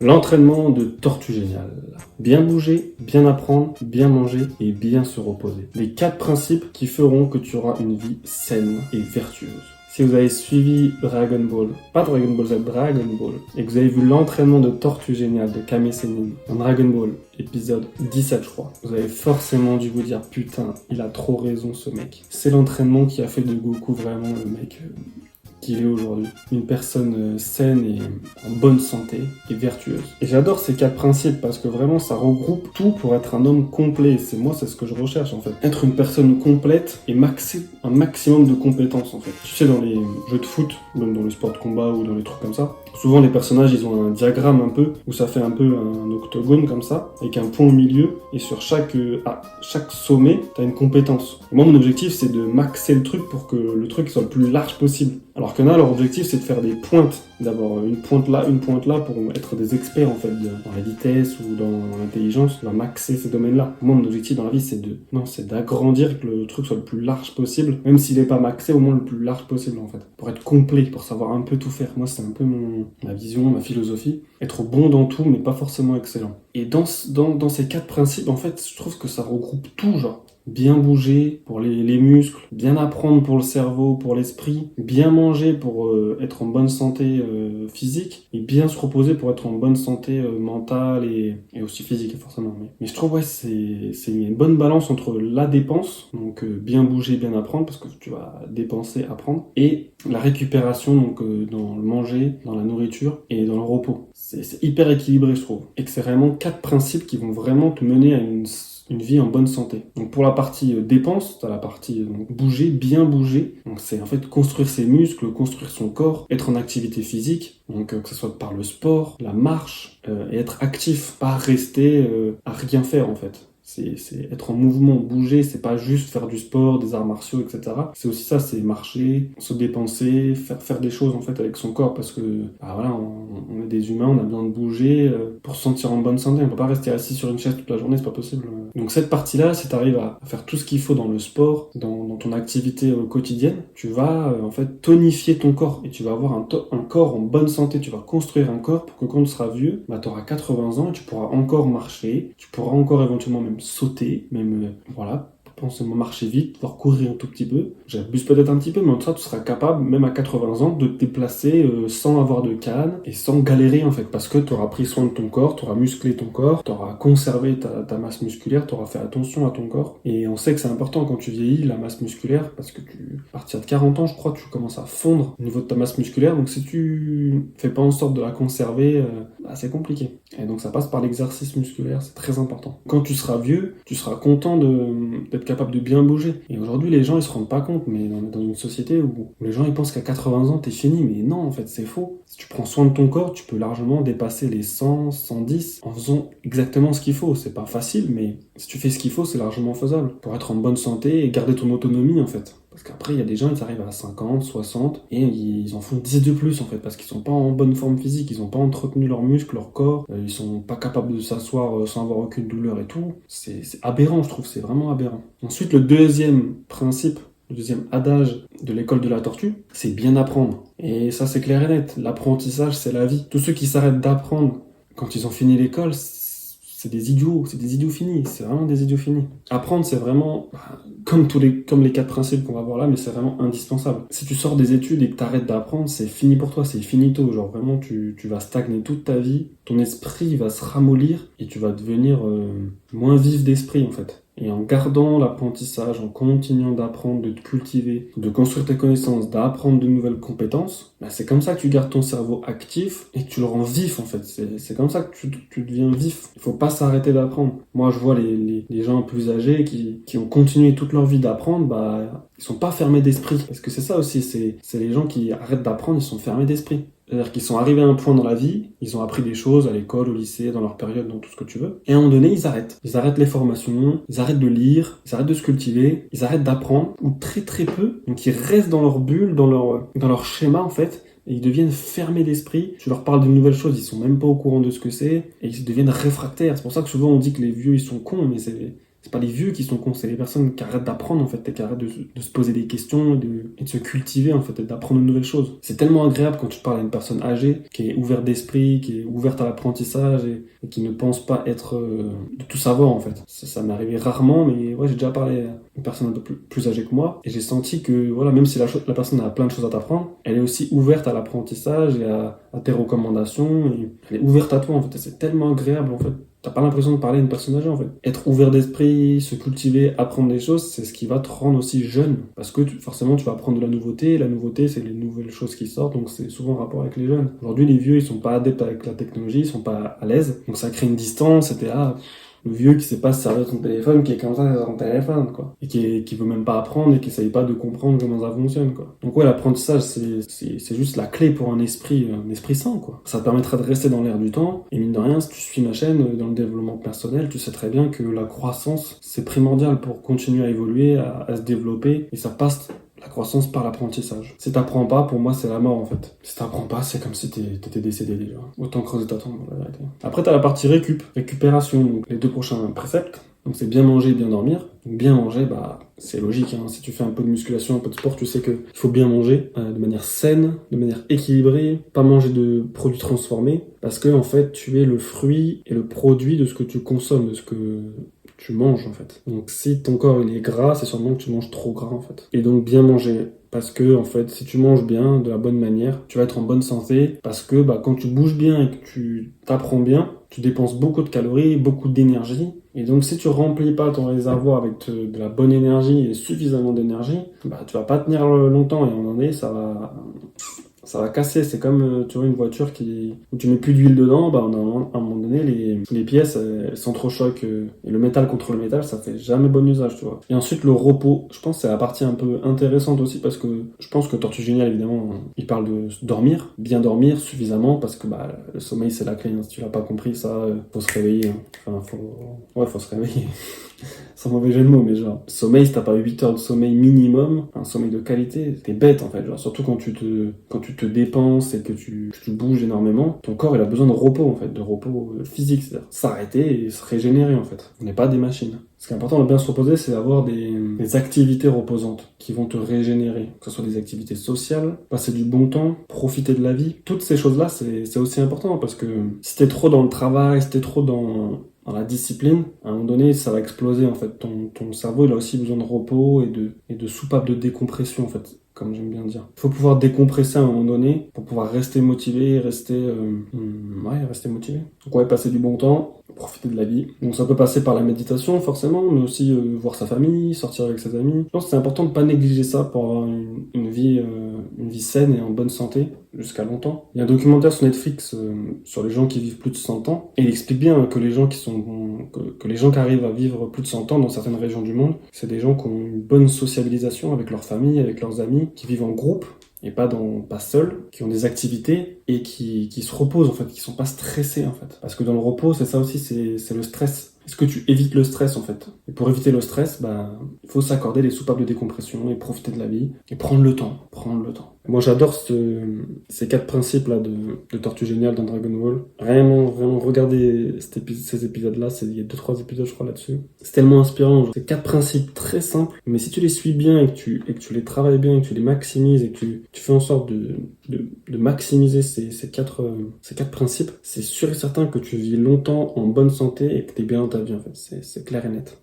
L'entraînement de tortue géniale. Bien bouger, bien apprendre, bien manger et bien se reposer. Les 4 principes qui feront que tu auras une vie saine et vertueuse. Si vous avez suivi Dragon Ball, pas Dragon Ball Z, Dragon Ball, et que vous avez vu l'entraînement de tortue géniale de Kame Sennin dans Dragon Ball, épisode 17 je crois, vous avez forcément dû vous dire putain, il a trop raison ce mec. C'est l'entraînement qui a fait de Goku vraiment le mec qu'il est aujourd'hui. Une personne saine et en bonne santé et vertueuse. Et j'adore ces 4 principes parce que vraiment ça regroupe tout pour être un homme complet. C'est ce que je recherche en fait. Être une personne complète et maxer un maximum de compétences en fait. Tu sais, dans les jeux de foot, même dans les sports de combat ou dans les trucs comme ça, souvent les personnages ils ont un diagramme un peu où ça fait un peu un octogone comme ça avec un point au milieu et sur chaque sommet t'as une compétence. Et moi mon objectif c'est de maxer le truc pour que le truc soit le plus large possible. Alors qu'il y en a, leur objectif c'est de faire des pointes. D'abord une pointe là pour être des experts en fait dans la vitesse ou dans l'intelligence, dans maxer ces domaines-là. Moi mon objectif dans la vie c'est d'agrandir, que le truc soit le plus large possible, même s'il n'est pas maxé, au moins le plus large possible en fait. Pour être complet, pour savoir un peu tout faire. Moi c'est un peu ma vision, ma philosophie. Être bon dans tout mais pas forcément excellent. Et dans ces 4 principes en fait, je trouve que ça regroupe tout genre. Bien bouger pour les muscles, bien apprendre pour le cerveau, pour l'esprit, bien manger pour être en bonne santé physique, et bien se reposer pour être en bonne santé mentale et aussi physique forcément. Mais je trouve c'est une bonne balance entre la dépense, donc bien bouger, bien apprendre, parce que tu vas dépenser, apprendre, et la récupération, donc dans le manger, dans la nourriture et dans le repos. C'est hyper équilibré je trouve, et que c'est vraiment 4 principes qui vont vraiment te mener à une vie en bonne santé. Donc pour la partie dépense, t'as la partie bouger, bien bouger. Donc c'est en fait construire ses muscles, construire son corps, être en activité physique, donc que ce soit par le sport, la marche, et être actif, pas rester à rien faire en fait. C'est être en mouvement, bouger, c'est pas juste faire du sport, des arts martiaux, etc. C'est aussi ça, c'est marcher, se dépenser, faire des choses en fait avec son corps, parce que voilà, on est des humains, on a besoin de bouger pour se sentir en bonne santé. On peut pas rester assis sur une chaise toute la journée, c'est pas possible. Donc cette partie-là, si tu arrives à faire tout ce qu'il faut dans le sport, dans ton activité quotidienne, tu vas en fait tonifier ton corps et tu vas avoir un corps en bonne santé. Tu vas construire un corps pour que quand tu seras vieux, tu auras 80 ans et tu pourras encore marcher, tu pourras encore éventuellement même sauter, même potentiellement marcher vite, pouvoir courir un tout petit peu. J'abuse peut-être un petit peu, mais en tout cas, tu seras capable, même à 80 ans, de te déplacer sans avoir de canne et sans galérer en fait, parce que tu auras pris soin de ton corps, tu auras musclé ton corps, tu auras conservé ta masse musculaire, tu auras fait attention à ton corps. Et on sait que c'est important quand tu vieillis, la masse musculaire, parce que à partir de 40 ans, je crois, tu commences à fondre au niveau de ta masse musculaire. Donc si tu fais pas en sorte de la conserver, c'est compliqué. Et donc ça passe par l'exercice musculaire, c'est très important. Quand tu seras vieux, tu seras content d'être capable de bien bouger. Et aujourd'hui, les gens, ils se rendent pas compte, mais on est dans une société où les gens, ils pensent qu'à 80 ans, t'es fini. Mais non, en fait, c'est faux. Si tu prends soin de ton corps, tu peux largement dépasser les 100, 110 en faisant exactement ce qu'il faut. C'est pas facile, mais si tu fais ce qu'il faut, c'est largement faisable. Pour être en bonne santé et garder ton autonomie, en fait. Parce qu'après, il y a des gens, ils arrivent à 50, 60, et ils en font 10 de plus, en fait, parce qu'ils sont pas en bonne forme physique, ils ont pas entretenu leurs muscles, leur corps, ils sont pas capables de s'asseoir sans avoir aucune douleur et tout. C'est aberrant, je trouve, c'est vraiment aberrant. Ensuite, le deuxième principe, le deuxième adage de l'école de la tortue, c'est bien apprendre. Et ça, c'est clair et net. L'apprentissage, c'est la vie. Tous ceux qui s'arrêtent d'apprendre quand ils ont fini l'école, c'est des idiots finis, c'est vraiment des idiots finis. Apprendre, c'est vraiment, comme les 4 principes qu'on va voir là, mais c'est vraiment indispensable. Si tu sors des études et que t'arrêtes d'apprendre, c'est fini pour toi, c'est finito. Genre vraiment, tu vas stagner toute ta vie, ton esprit va se ramollir et tu vas devenir moins vif d'esprit en fait. Et en gardant l'apprentissage, en continuant d'apprendre, de te cultiver, de construire tes connaissances, d'apprendre de nouvelles compétences, c'est comme ça que tu gardes ton cerveau actif et que tu le rends vif en fait. C'est comme ça que tu deviens vif. Il faut pas s'arrêter d'apprendre. Moi je vois les gens plus âgés qui ont continué toute leur vie d'apprendre, ils sont pas fermés d'esprit. Parce que c'est ça aussi, c'est les gens qui arrêtent d'apprendre, ils sont fermés d'esprit. C'est-à-dire qu'ils sont arrivés à un point dans la vie, ils ont appris des choses à l'école, au lycée, dans leur période, dans tout ce que tu veux. Et à un moment donné, ils arrêtent. Ils arrêtent les formations, ils arrêtent de lire, ils arrêtent de se cultiver, ils arrêtent d'apprendre, ou très très peu. Donc ils restent dans leur bulle, dans leur schéma en fait, et ils deviennent fermés d'esprit. Tu leur parles de nouvelles choses, ils sont même pas au courant de ce que c'est, et ils deviennent réfractaires. C'est pour ça que souvent on dit que les vieux ils sont cons, mais C'est pas les vieux qui sont cons, c'est les personnes qui arrêtent d'apprendre en fait, et qui arrêtent de se poser des questions et de se cultiver en fait, et d'apprendre de nouvelles choses. C'est tellement agréable quand tu parles à une personne âgée, qui est ouverte d'esprit, qui est ouverte à l'apprentissage et qui ne pense pas être de tout savoir en fait. Ça m'est arrivé rarement, mais ouais, j'ai déjà parlé à une personne un peu plus âgée que moi, et j'ai senti que voilà, même si la personne a plein de choses à t'apprendre, elle est aussi ouverte à l'apprentissage et à tes recommandations, et elle est ouverte à toi en fait, et c'est tellement agréable en fait. T'as pas l'impression de parler à une personne âgée en fait. Être ouvert d'esprit, se cultiver, apprendre des choses, c'est ce qui va te rendre aussi jeune. Parce que forcément tu vas apprendre de la nouveauté, et la nouveauté c'est les nouvelles choses qui sortent, donc c'est souvent en rapport avec les jeunes. Aujourd'hui les vieux ils sont pas adeptes avec la technologie, ils sont pas à l'aise, donc ça crée une distance, c'était le vieux qui sait pas se servir de son téléphone, qui est comme ça dans son téléphone, quoi. Et qui veut même pas apprendre et qui essaye pas de comprendre comment ça fonctionne, quoi. Donc ouais, l'apprentissage, c'est juste la clé pour un esprit sain, quoi. Ça te permettra de rester dans l'air du temps. Et mine de rien, si tu suis ma chaîne dans le développement personnel, tu sais très bien que la croissance, c'est primordial pour continuer à évoluer, à se développer. Et ça passe la croissance par l'apprentissage. Si t'apprends pas, pour moi, c'est la mort, en fait. Si t'apprends pas, c'est comme si t'étais décédé déjà. Autant creuser ta tombe, la vérité. Après, t'as la partie récupération, donc les 2 prochains préceptes. Donc c'est bien manger, bien dormir. Donc bien manger, bah c'est logique, hein. Si tu fais un peu de musculation, un peu de sport, tu sais qu'il faut bien manger de manière saine, de manière équilibrée, pas manger de produits transformés, parce que en fait tu es le fruit et le produit de ce que tu consommes, de ce que tu manges en fait. Donc si ton corps il est gras, c'est sûrement que tu manges trop gras en fait. Et donc bien manger. Parce que en fait, si tu manges bien, de la bonne manière, tu vas être en bonne santé. Parce que quand tu bouges bien et que tu t'apprends bien, tu dépenses beaucoup de calories, beaucoup d'énergie. Et donc si tu remplis pas ton réservoir avec de la bonne énergie et suffisamment d'énergie, tu vas pas tenir longtemps. Et à un moment donné, ça va casser. C'est comme tu vois une voiture où tu mets plus d'huile dedans, à un moment donné les pièces elles s'entrechoquent et le métal contre le métal, ça fait jamais bon usage, tu vois. Et ensuite le repos, je pense que c'est la partie un peu intéressante aussi, parce que je pense que Tortue Géniale évidemment il parle de dormir, bien dormir suffisamment, parce que le sommeil c'est la clé, hein. Si tu l'as pas compris, ça faut se réveiller, hein. Enfin faut se réveiller. Sans mauvais jeu de mots, mais genre, sommeil, si t'as pas 8 heures de sommeil minimum, un sommeil de qualité, t'es bête en fait, genre, surtout quand tu te dépenses et que tu bouges énormément, ton corps il a besoin de repos en fait, de repos physique, c'est-à-dire s'arrêter et se régénérer en fait. On n'est pas des machines. Ce qui est important de bien se reposer, c'est d'avoir des activités reposantes qui vont te régénérer, que ce soit des activités sociales, passer du bon temps, profiter de la vie. Toutes ces choses-là, c'est aussi important, parce que si t'es trop dans le travail, si t'es trop dans la discipline, à un moment donné, ça va exploser en fait. Ton cerveau, il a aussi besoin de repos et de soupapes de décompression en fait, comme j'aime bien dire. Il faut pouvoir décompresser à un moment donné pour pouvoir rester motivé, rester motivé. Donc ouais, passer du bon temps, profiter de la vie. Donc ça peut passer par la méditation forcément, mais aussi voir sa famille, sortir avec ses amis. Je pense que c'est important de pas négliger ça pour avoir une vie saine et en bonne santé jusqu'à longtemps. Il y a un documentaire sur Netflix sur les gens qui vivent plus de 100 ans, et il explique bien que les gens que les gens qui arrivent à vivre plus de 100 ans dans certaines régions du monde, c'est des gens qui ont une bonne sociabilisation avec leur famille, avec leurs amis, qui vivent en groupe et pas seuls, qui ont des activités et qui se reposent en fait, qui sont pas stressés en fait. Parce que dans le repos, c'est ça aussi, c'est le stress. Est-ce que tu évites le stress en fait? Et pour éviter le stress, il faut s'accorder des soupapes de décompression et profiter de la vie et prendre le temps. Moi j'adore ces 4 principes là de Tortue Géniale dans Dragon Ball. Vraiment, vraiment, regardez ces épisodes-là, il y a 2-3 épisodes je crois là-dessus. C'est tellement inspirant. C'est 4 principes très simples, mais si tu les suis bien et que tu les travailles bien et que tu les maximises et que tu fais en sorte de maximiser ces quatre principes, c'est sûr et certain que tu vis longtemps en bonne santé et que tu es bien dans ta vie en fait. C'est clair et net.